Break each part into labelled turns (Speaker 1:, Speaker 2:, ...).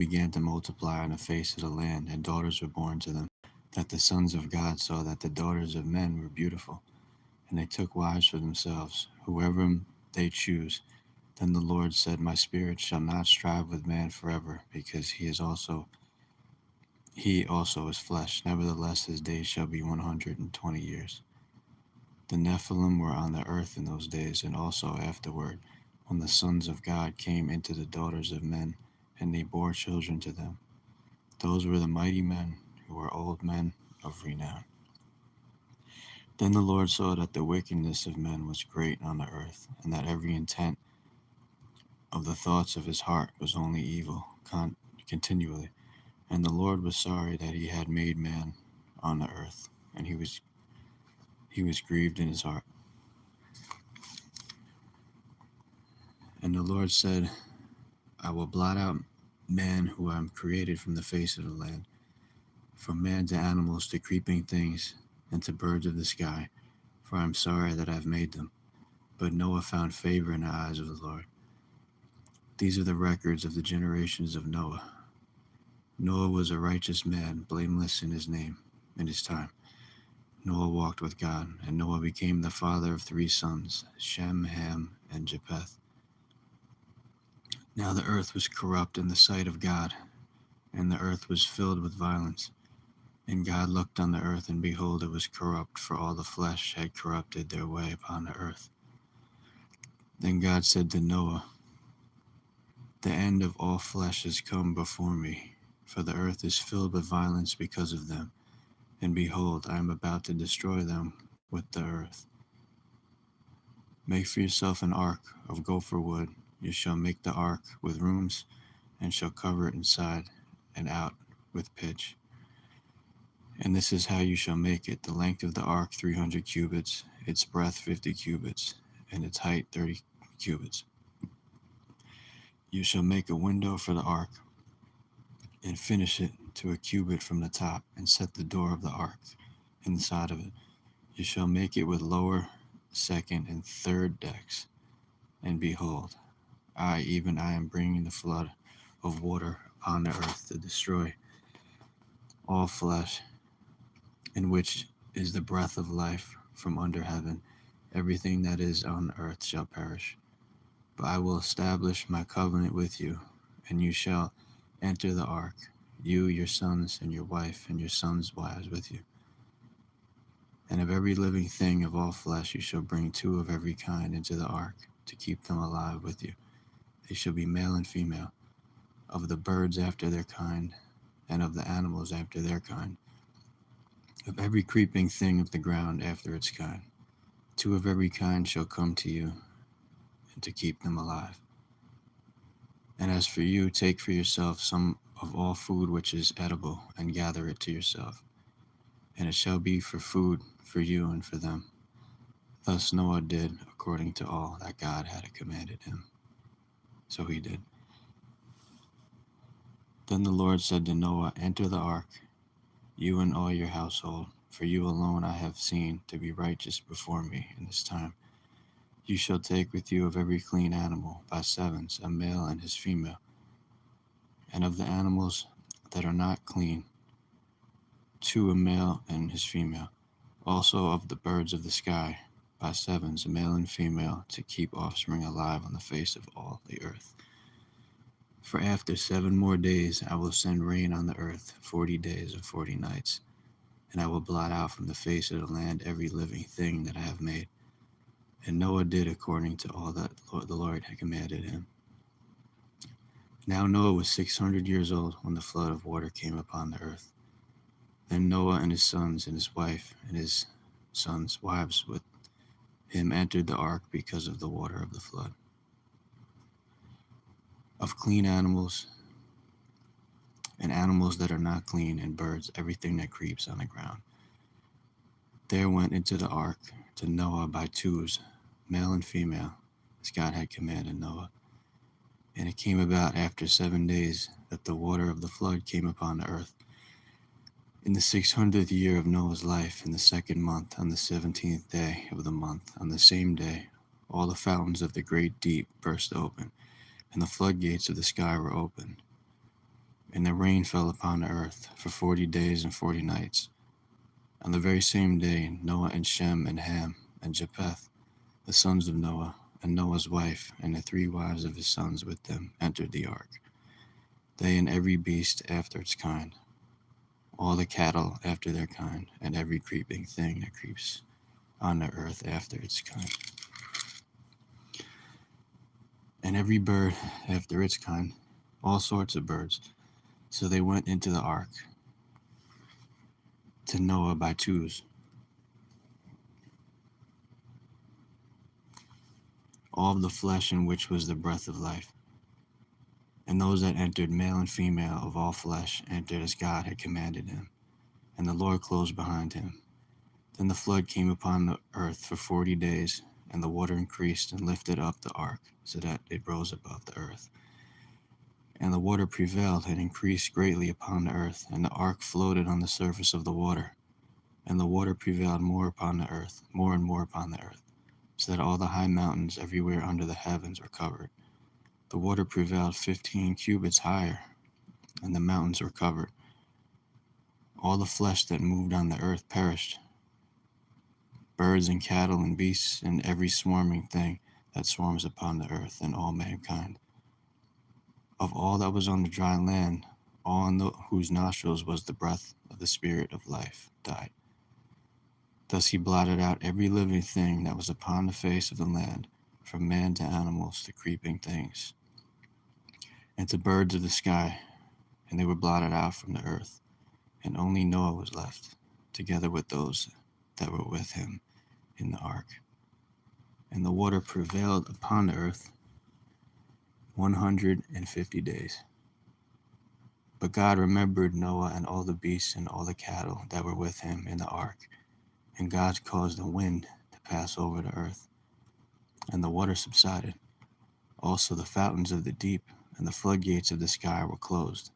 Speaker 1: began to multiply on the face of the land, and daughters were born to them. That the sons of God saw that the daughters of men were beautiful, and they took wives for themselves, whoever they choose. Then the Lord said, My spirit shall not strive with man forever, because he also is flesh. Nevertheless his days shall be 120 years. The Nephilim were on the earth in those days, and also afterward, when the sons of God came into the daughters of men, and they bore children to them. Those were the mighty men, who were old men of renown. Then the Lord saw that the wickedness of men was great on the earth, and that every intent of the thoughts of his heart was only evil continually. And the Lord was sorry that he had made man on the earth, and he was grieved in his heart. And the Lord said, I will blot out man who I am created from the face of the land, from man to animals to creeping things, and to birds of the sky, for I am sorry that I have made them. But Noah found favor in the eyes of the Lord. These are the records of the generations of Noah. Noah was a righteous man, blameless in his time. Noah walked with God, and Noah became the father of 3 sons, Shem, Ham, and Japheth. Now the earth was corrupt in the sight of God, and the earth was filled with violence. And God looked on the earth, and behold, it was corrupt, for all the flesh had corrupted their way upon the earth. Then God said to Noah, The end of all flesh has come before me, for the earth is filled with violence because of them. And behold, I am about to destroy them with the earth. Make for yourself an ark of gopher wood. You shall make the ark with rooms, and shall cover it inside and out with pitch. And this is how you shall make it: the length of the ark 300 cubits, its breadth 50 cubits, and its height 30 cubits. You shall make a window for the ark, and finish it to a cubit from the top, and set the door of the ark inside of it. You shall make it with lower, second, and third decks. And behold, even I am bringing the flood of water upon the earth to destroy all flesh, in which is the breath of life from under heaven. Everything that is on earth shall perish. But I will establish my covenant with you, and you shall enter the ark, you, your sons, and your wife, and your sons' wives with you. And of every living thing of all flesh you shall bring 2 of every kind into the ark, to keep them alive with you. They shall be male and female, of the birds after their kind, and of the animals after their kind, of every creeping thing of the ground after its kind. 2 of every kind shall come to you, and to keep them alive. And as for you, take for yourself some of all food which is edible, and gather it to yourself. And it shall be for food for you and for them. Thus Noah did according to all that God had commanded him. So he did. Then the Lord said to Noah, Enter the ark, you and all your household, for you alone I have seen to be righteous before me in this time. You shall take with you of every clean animal by 7s, a male and his female, and of the animals that are not clean, 2, a male and his female, also of the birds of the sky by 7s, a male and female, to keep offspring alive on the face of all the earth. For after 7 more days I will send rain on the earth, 40 days and 40 nights, and I will blot out from the face of the land every living thing that I have made. And Noah did according to all that the Lord had commanded him. Now Noah was 600 years old when the flood of water came upon the earth. Then Noah and his sons and his wife and his sons' wives with him entered the ark because of the water of the flood. Of clean animals and animals that are not clean, and birds, everything that creeps on the ground. There went into the ark to Noah by 2s, male and female, as God had commanded Noah. And it came about after 7 days that the water of the flood came upon the earth. In the 600th year of Noah's life, in the 2nd month, on the 17th day of the month, on the same day, all the fountains of the great deep burst open, and the floodgates of the sky were opened. And the rain fell upon the earth for 40 days and 40 nights. On the very same day, Noah and Shem and Ham and Japheth, the sons of Noah, and Noah's wife, and the 3 wives of his sons with them, entered the ark. They and every beast after its kind, all the cattle after their kind, and every creeping thing that creeps on the earth after its kind, and every bird after its kind, all sorts of birds. So they went into the ark to Noah by twos, all of the flesh in which was the breath of life. And those that entered, male and female of all flesh, entered as God had commanded him. And the Lord closed behind him. Then the flood came upon the earth for 40 days, and the water increased and lifted up the ark, so that it rose above the earth. And the water prevailed and increased greatly upon the earth, and the ark floated on the surface of the water. And the water prevailed more upon the earth, more and more upon the earth, so that all the high mountains everywhere under the heavens were covered. The water prevailed 15 cubits higher, and the mountains were covered. All the flesh that moved on the earth perished, birds and cattle and beasts and every swarming thing that swarms upon the earth, and all mankind. Of all that was on the dry land, all in whose nostrils was the breath of the Spirit of life died. Thus he blotted out every living thing that was upon the face of the land, from man to animals to creeping things, and to birds of the sky, and they were blotted out from the earth. And only Noah was left, together with those that were with him in the ark. And the water prevailed upon the earth 150 days. But God remembered Noah and all the beasts and all the cattle that were with him in the ark. And God caused a wind to pass over the earth, and the water subsided. Also the fountains of the deep and the floodgates of the sky were closed,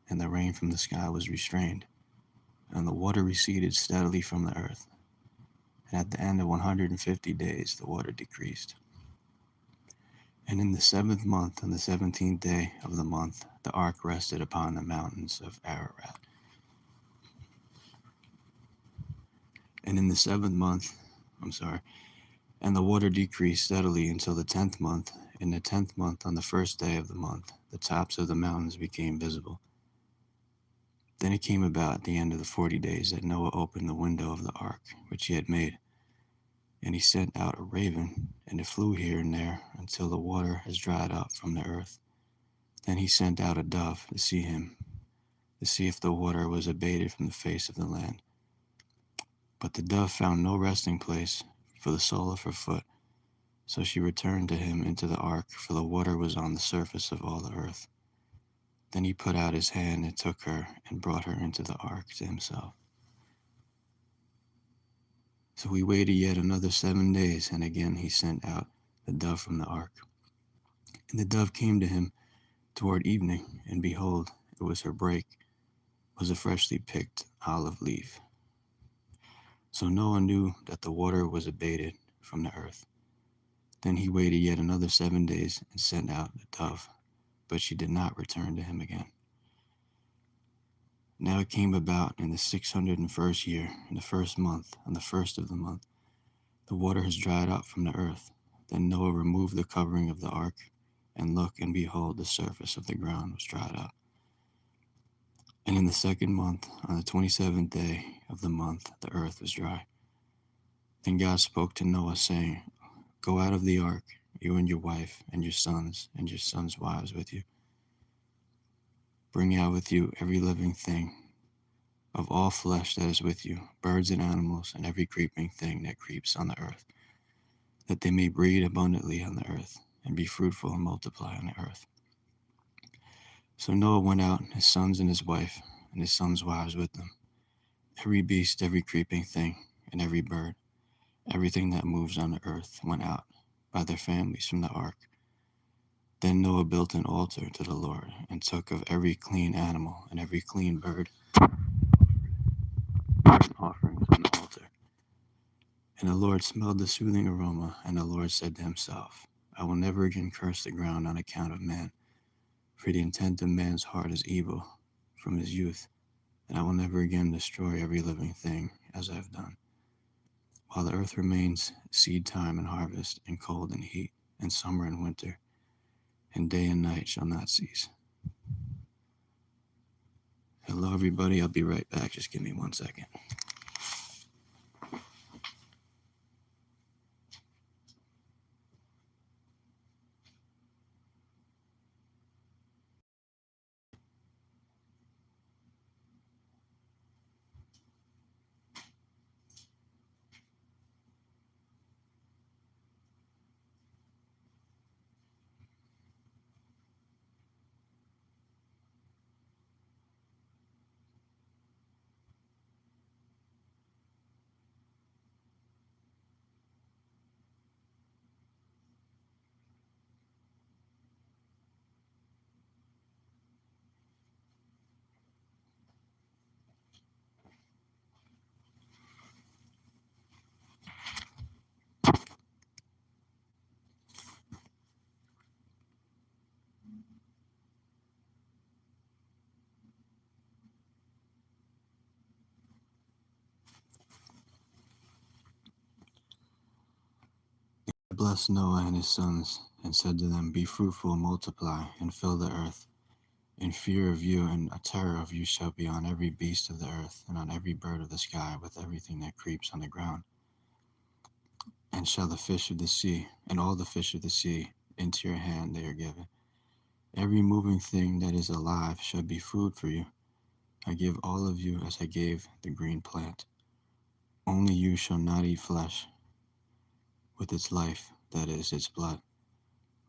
Speaker 1: and the rain from the sky was restrained, and the water receded steadily from the earth. And at the end of 150 days the water decreased. And in the 7th month, on the 17th day of the month, the ark rested upon the mountains of Ararat. And in the 7th month, and the water decreased steadily until the 10th month. In the 10th month, on the 1st day of the month, the tops of the mountains became visible. Then it came about at the end of the 40 days that Noah opened the window of the ark which he had made, and he sent out a raven, and it flew here and there until the water has dried up from the earth. Then he sent out a dove to see if the water was abated from the face of the land. But the dove found no resting place for the sole of her foot, so she returned to him into the ark, for the water was on the surface of all the earth. Then he put out his hand and took her and brought her into the ark to himself. So he waited yet another 7 days, and again he sent out the dove from the ark. And the dove came to him toward evening, and behold, it was her break, was a freshly picked olive leaf. So Noah knew that the water was abated from the earth. Then he waited yet another 7 days and sent out the dove, but she did not return to him again. Now it came about in the 601st year, in the 1st month, on the 1st of the month, the water has dried up from the earth. Then Noah removed the covering of the ark, and look, and behold, the surface of the ground was dried up. And in the 2nd month, on the 27th day of the month, the earth was dry. Then God spoke to Noah, saying, Go out of the ark, you and your wife, and your sons wives with you. Bring out with you every living thing of all flesh that is with you, birds and animals, and every creeping thing that creeps on the earth, that they may breed abundantly on the earth, and be fruitful and multiply on the earth. So Noah went out, his sons and his wife, and his sons' wives with them. Every beast, every creeping thing, and every bird, everything that moves on the earth went out by their families from the ark. Then Noah built an altar to the Lord, and took of every clean animal and every clean bird burnt offerings on the altar. And the Lord smelled the soothing aroma, and the Lord said to himself, I will never again curse the ground on account of man, For the intent of man's heart is evil from his youth, and I will never again destroy every living thing as I have done. While the earth remains, seed time and harvest, and cold and heat, and summer and winter, and day and night shall not cease. Hello, everybody. I'll be right back. Just give me 1 second. God blessed Noah and his sons, and said to them, Be fruitful and multiply, and fill the earth. In fear of you and a terror of you shall be on every beast of the earth, and on every bird of the sky, with everything that creeps on the ground. And shall the fish of the sea, and all the fish of the sea, into your hand they are given. Every moving thing that is alive shall be food for you. I give all of you as I gave the green plant. Only you shall not eat flesh with its life, that is, its blood.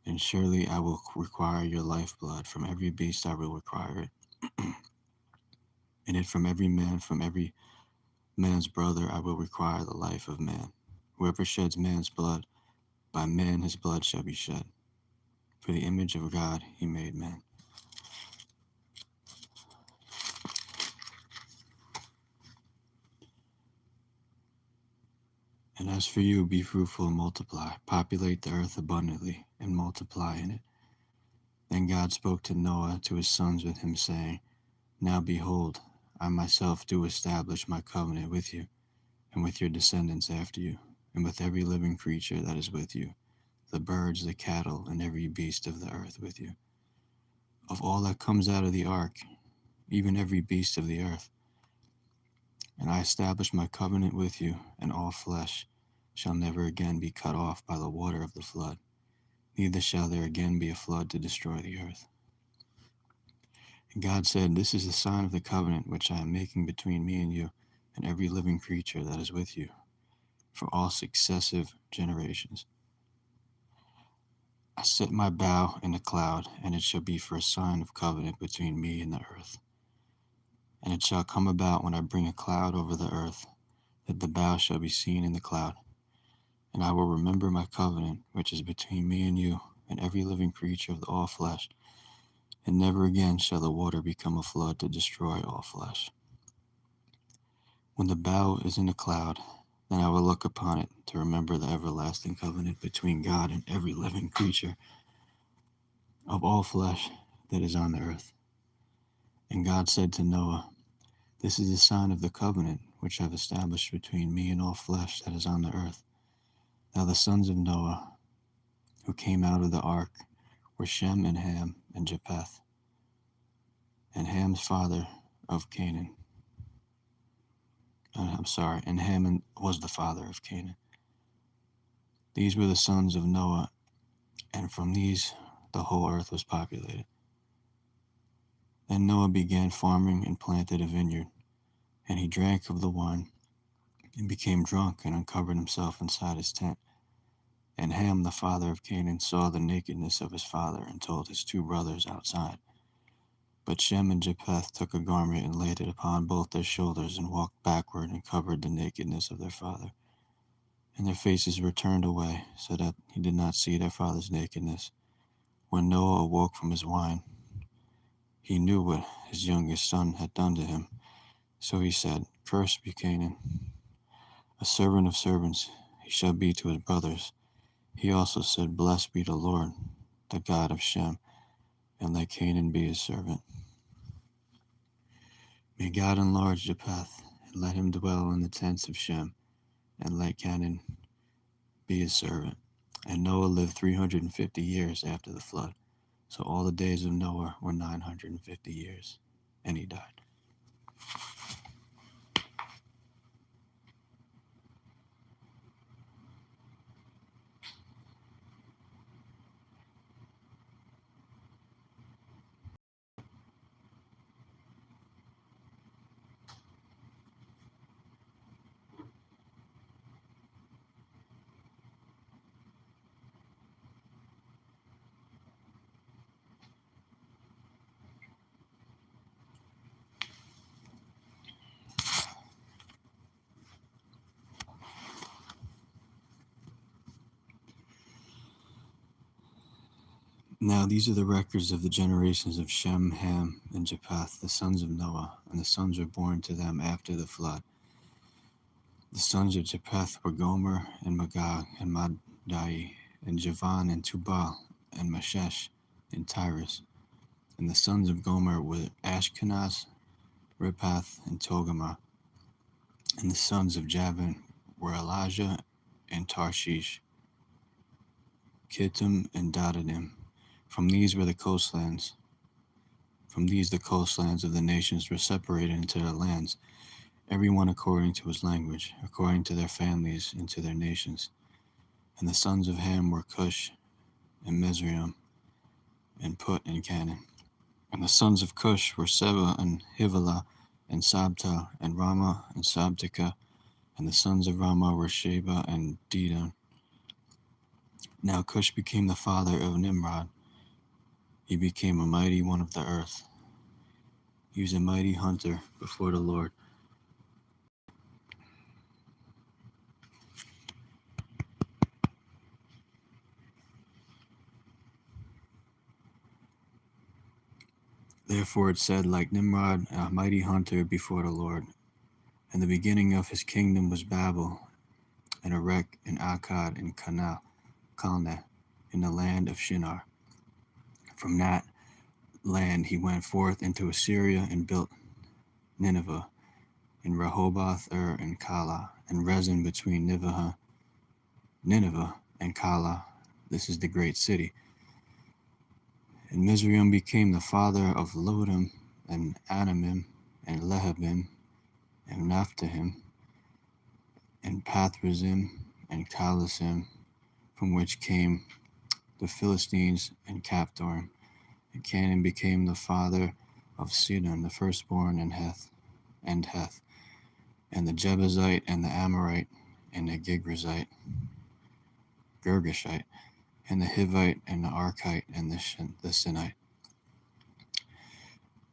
Speaker 1: And surely I will require your lifeblood. From every beast I will require it. And it from every man's brother I will require the life of man. Whoever sheds man's blood, by man his blood shall be shed. For the image of God he made man. And as for you, be fruitful and multiply, populate the earth abundantly, and multiply in it. Then God spoke to Noah, to his sons with him, saying, Now behold, I myself do establish my covenant with you, and with your descendants after you, and with every living creature that is with you, the birds, the cattle, and every beast of the earth with you. Of all that comes out of the ark, even every beast of the earth. And I establish my covenant with you, and all flesh shall never again be cut off by the water of the flood, neither shall there again be a flood to destroy the earth. And God said, This is the sign of the covenant which I am making between me and you, and every living creature that is with you, for all successive generations. I set my bow in a cloud, and it shall be for a sign of covenant between me and the earth. And it shall come about when I bring a cloud over the earth, that the bow shall be seen in the cloud. And I will remember my covenant, which is between me and you, and every living creature of all flesh. And never again shall the water become a flood to destroy all flesh. When the bow is in a cloud, then I will look upon it to remember the everlasting covenant between God and every living creature of all flesh that is on the earth. And God said to Noah, This is the sign of the covenant which I have established between me and all flesh that is on the earth. Now the sons of Noah, who came out of the ark, were Shem and Ham and Japheth. And Ham's father of Canaan. And Ham was the father of Canaan. These were the sons of Noah, and from these the whole earth was populated. Then Noah began farming and planted a vineyard, and he drank of the wine, and became drunk, and uncovered himself inside his tent. And Ham, the father of Canaan, saw the nakedness of his father, and told his two brothers outside. But Shem and Japheth took a garment and laid it upon both their shoulders, and walked backward and covered the nakedness of their father. And their faces were turned away, so that he did not see their father's nakedness. When Noah awoke from his wine, he knew what his youngest son had done to him. So he said, Cursed be Canaan, a servant of servants he shall be to his brothers. He also said, Blessed be the Lord, the God of Shem, and let Canaan be his servant. May God enlarge Japheth, and let him dwell in the tents of Shem, and let Canaan be his servant. And Noah lived 350 years after the flood. So all the days of Noah were 950 years, and he died. Now these are the records of the generations of Shem, Ham, and Japheth, the sons of Noah, and the sons were born to them after the flood. The sons of Japheth were Gomer, and Magog, and Madai, and Javan, and Tubal, and Meshesh, and Tyrus. And the sons of Gomer were Ashkenaz, Riphath, and Togarmah. And the sons of Javan were Elijah, and Tarshish, Kittim, and Dadanim. From these were the coastlands. From these the coastlands of the nations were separated into their lands, every one according to his language, according to their families, into their nations. And the sons of Ham were Cush, and Mizraim, and Put, and Canaan. And the sons of Cush were Seba, and Hivilah, and Sabta, and Ramah, and Sabteka. And the sons of Ramah were Sheba, and Dedan. Now Cush became the father of Nimrod. He became a mighty one of the earth. He was a mighty hunter before the Lord. Therefore it said, like Nimrod, a mighty hunter before the Lord. And the beginning of his kingdom was Babel, and Erech, and Akkad, and Calneh, in the land of Shinar. From that land he went forth into Assyria and built Nineveh, and Rehoboth, and Calah, and Rezin between Nineveh and Calah. This is the great city. And Mizraim became the father of Lodim, and Anamim, and Lehabim, and Naphtahim, and Pathrazim, and Calasim, from which came the Philistines and Captorim. And Canaan became the father of Sidon, the firstborn, and Heth, and the Jebusite, and the Amorite, and the Girgashite, and the Hivite, and the Archite, and the Sinite,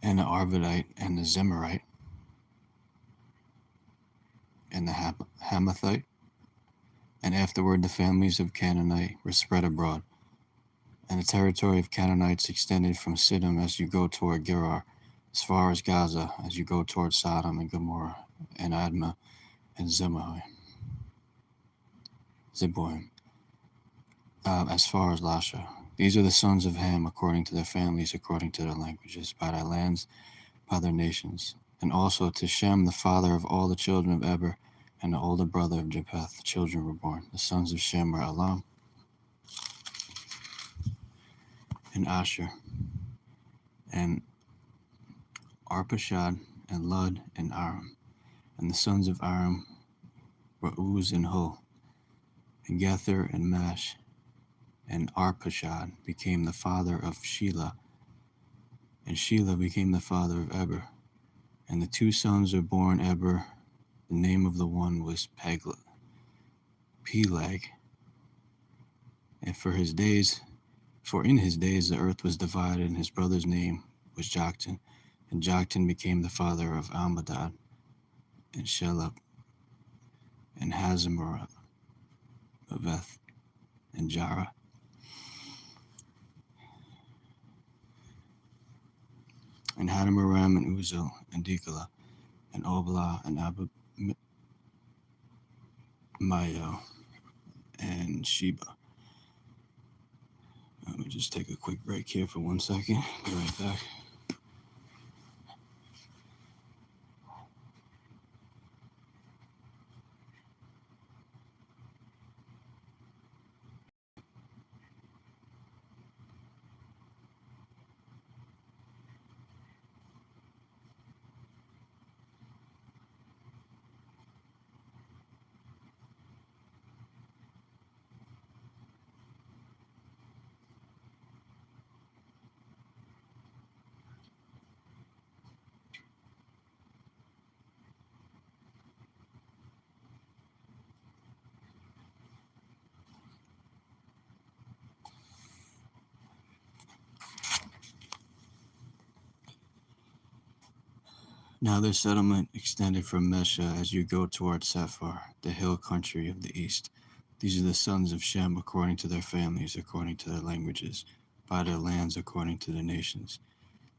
Speaker 1: and the Arvadite, and the Zemarite, and the Hamathite. And afterward the families of Canaanite were spread abroad. And the territory of Canaanites extended from Sidon as you go toward Gerar, as far as Gaza, as you go toward Sodom and Gomorrah, and Admah, and Zeboim, as far as Lasha. These are the sons of Ham, according to their families, according to their languages, by their lands, by their nations. And also to Shem, the father of all the children of Eber, and the older brother of Japheth, the children were born. The sons of Shem were Elam, and Asher, and Arpachshad, and Lud, and Aram. And the sons of Aram were Uz and Hul, and Gether, and Mash. And Arpachshad became the father of Shelah, and Shelah became the father of Eber. And the two sons were born Eber. The name of the one was Peleg. And for in his days the earth was divided, and his brother's name was Joktan. And Joktan became the father of Almadad, and Shelah, and Hazarmaveth, and Jarah. And Hadamaram, and Uzal, and Diklah, and Oblah, and Abimayo, and Sheba. Let me just take a quick break here for 1 second. Be right back. Now their settlement extended from Mesha as you go toward Sephar, the hill country of the east. These are the sons of Shem according to their families, according to their languages, by their lands according to their nations.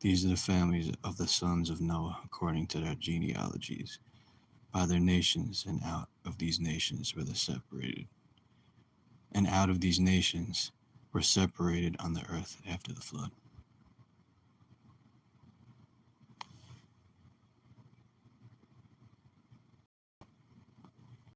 Speaker 1: These are the families of the sons of Noah according to their genealogies, by their nations, and out of these nations were separated. And out of these nations were separated on the earth after the flood.